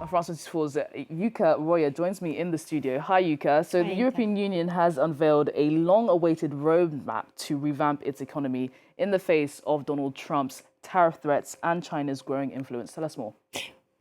France 24's Yuka Roya joins me in the studio. Hi, Yuka. So the European Union has unveiled a long-awaited roadmap to revamp its economy in the face of Donald Trump's tariff threats and China's growing influence. Tell us more.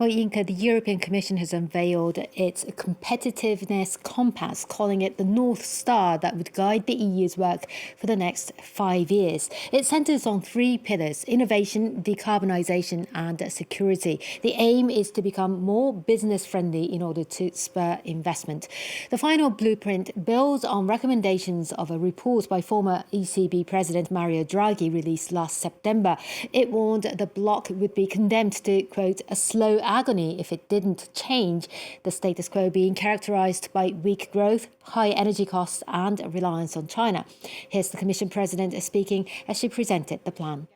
Well, Yinka, the European Commission has unveiled its Competitiveness Compass, calling it the North Star that would guide the EU's work for the next 5 years. It centres on 3 pillars: innovation, decarbonisation and security. The aim is to become more business-friendly in order to spur investment. The final blueprint builds on recommendations of a report by former ECB President Mario Draghi released last September. It warned the bloc would be condemned to, quote, a slow agony if it didn't change, the status quo being characterised by weak growth, high energy costs and reliance on China. Here's the Commission President speaking as she presented the plan.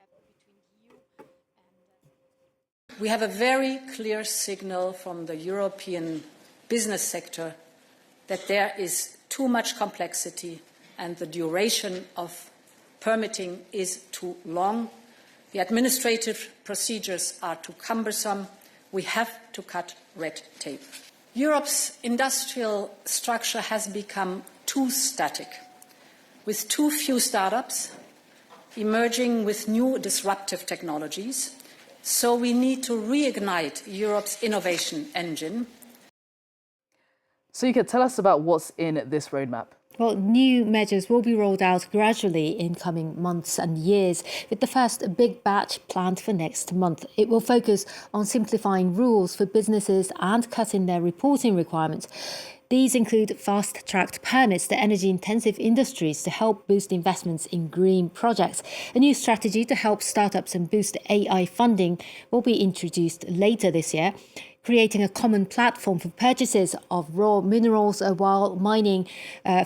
We have a very clear signal from the European business sector that there is too much complexity and the duration of permitting is too long. The administrative procedures are too cumbersome. We have to cut red tape. Europe's industrial structure has become too static, with too few startups emerging with new disruptive technologies. So we need to reignite Europe's innovation engine. So you could tell us about what's in this roadmap. Well, new measures will be rolled out gradually in coming months and years, with the first big batch planned for next month. It will focus on simplifying rules for businesses and cutting their reporting requirements. These include fast-tracked permits to energy-intensive industries to help boost investments in green projects. A new strategy to help startups and boost AI funding will be introduced later this year. Creating a common platform for purchases of raw minerals while mining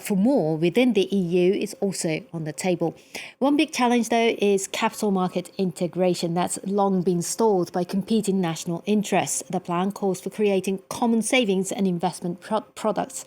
for more within the EU is also on the table. One big challenge, though, is capital market integration that's long been stalled by competing national interests. The plan calls for creating common savings and investment products.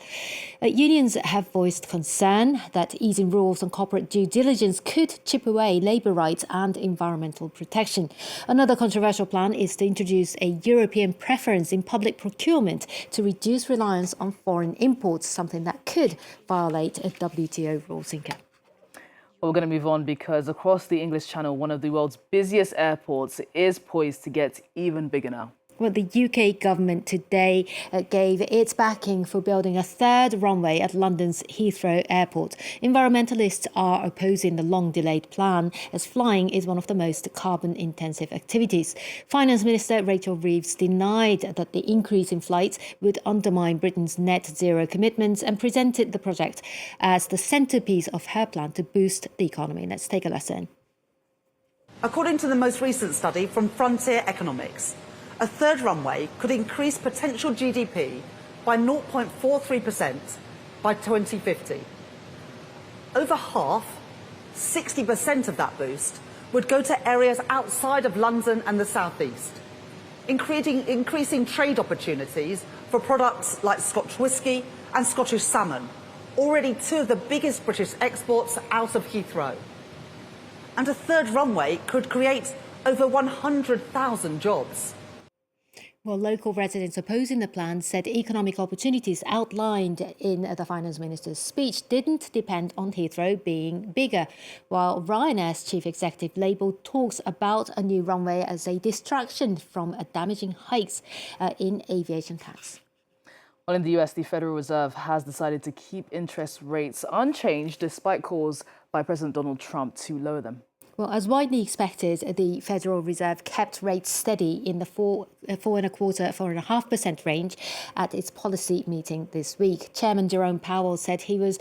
Unions have voiced concern that easing rules on corporate due diligence could chip away labour rights and environmental protection. Another controversial plan is to introduce a European preference in public procurement to reduce reliance on foreign imports, something that could violate WTO rules. Well, we're going to move on because across the English Channel, one of the world's busiest airports is poised to get even bigger now. Well, the UK government today gave its backing for building a 3rd runway at London's Heathrow Airport. Environmentalists are opposing the long-delayed plan, as flying is one of the most carbon-intensive activities. Finance Minister Rachel Reeves denied that the increase in flights would undermine Britain's net zero commitments and presented the project as the centrepiece of her plan to boost the economy. Let's take a lesson. According to the most recent study from Frontier Economics, a 3rd runway could increase potential GDP by 0.43% by 2050. Over half, 60% of that boost, would go to areas outside of London and the South East, increasing trade opportunities for products like Scotch whisky and Scottish salmon, already 2 of the biggest British exports out of Heathrow. And a 3rd runway could create over 100,000 jobs. Well, local residents opposing the plan said economic opportunities outlined in the Finance Minister's speech didn't depend on Heathrow being bigger, while Ryanair's chief executive labelled talks about a new runway as a distraction from damaging hikes in aviation tax. Well, in the US, the Federal Reserve has decided to keep interest rates unchanged despite calls by President Donald Trump to lower them. Well, as widely expected, the Federal Reserve kept rates steady in the 4.25% range at its policy meeting this week. Chairman Jerome Powell said he was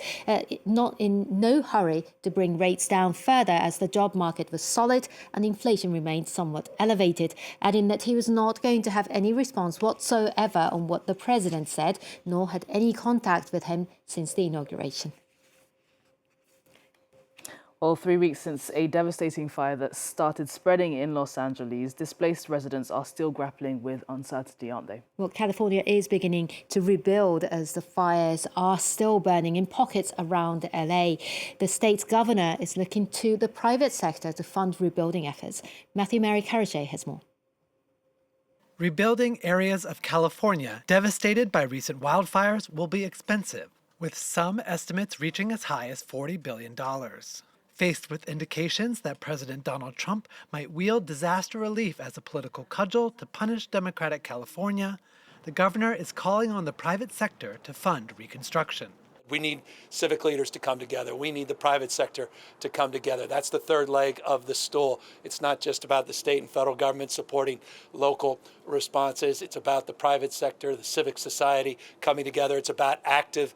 no hurry to bring rates down further as the job market was solid and inflation remained somewhat elevated, adding that he was not going to have any response whatsoever on what the president said, nor had any contact with him since the inauguration. Well, 3 weeks since a devastating fire that started spreading in Los Angeles, displaced residents are still grappling with uncertainty, aren't they? Well, California is beginning to rebuild as the fires are still burning in pockets around LA. The state's governor is looking to the private sector to fund rebuilding efforts. Matthew Mary Carriche has more. Rebuilding areas of California devastated by recent wildfires will be expensive, with some estimates reaching as high as $40 billion. Faced with indications that President Donald Trump might wield disaster relief as a political cudgel to punish Democratic California, the governor is calling on the private sector to fund reconstruction. We need civic leaders to come together. We need the private sector to come together. That's the third leg of the stool. It's not just about the state and federal government supporting local responses. It's about the private sector, the civic society coming together. It's about active,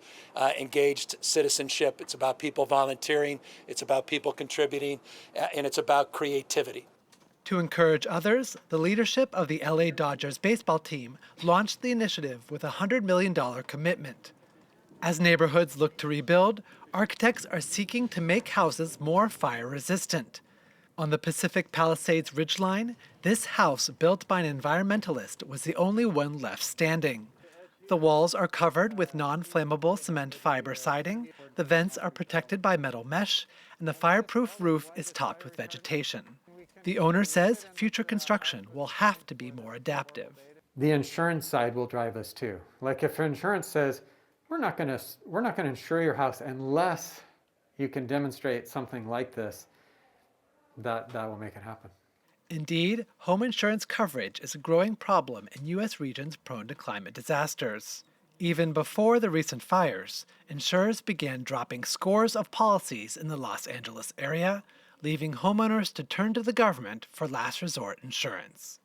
engaged citizenship. It's about people volunteering. It's about people contributing. And it's about creativity. To encourage others, the leadership of the LA Dodgers baseball team launched the initiative with a $100 million commitment. As neighborhoods look to rebuild, architects are seeking to make houses more fire-resistant. On the Pacific Palisades ridgeline, this house built by an environmentalist was the only one left standing. The walls are covered with non-flammable cement fiber siding, the vents are protected by metal mesh, and the fireproof roof is topped with vegetation. The owner says future construction will have to be more adaptive. The insurance side will drive us too. Like if insurance says, we're not going to insure your house unless you can demonstrate something like this, that will make it happen. Indeed, home insurance coverage is a growing problem in U.S. regions prone to climate disasters. Even before the recent fires, insurers began dropping scores of policies in the Los Angeles area, leaving homeowners to turn to the government for last resort insurance.